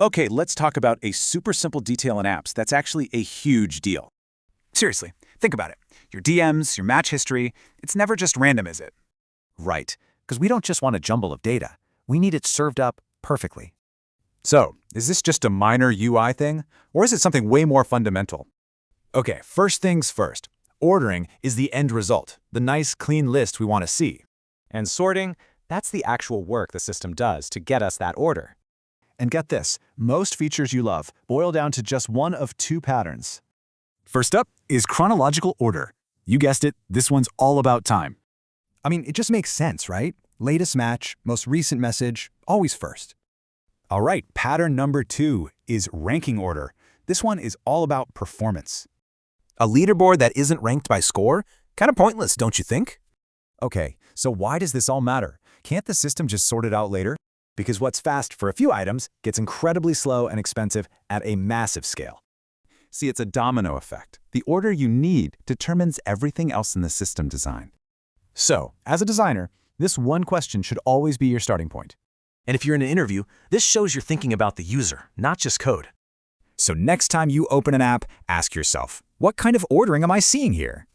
Okay, let's talk about a super simple detail in apps that's actually a huge deal. Seriously, think about it. Your DMs, your match history, it's never just random, is it? Right, because we don't just want a jumble of data. We need it served up perfectly. So, is this just a minor UI thing, or is it something way more fundamental? Okay, first things first. Ordering is the end result, the nice, clean list we want to see. And sorting, that's the actual work the system does to get us that order. And get this, most features you love boil down to just one of two patterns. First up is chronological order. You guessed it, this one's all about time. I mean, it just makes sense, right? Latest match, most recent message, always first. All right, pattern number 2 is ranking order. This one is all about performance. A leaderboard that isn't ranked by score? Kind of pointless, don't you think? Okay, so why does this all matter? Can't the system just sort it out later? Because what's fast for a few items gets incredibly slow and expensive at a massive scale. See, it's a domino effect. The order you need determines everything else in the system design. So, as a designer, this one question should always be your starting point. And if you're in an interview, this shows you're thinking about the user, not just code. So next time you open an app, ask yourself, what kind of ordering am I seeing here?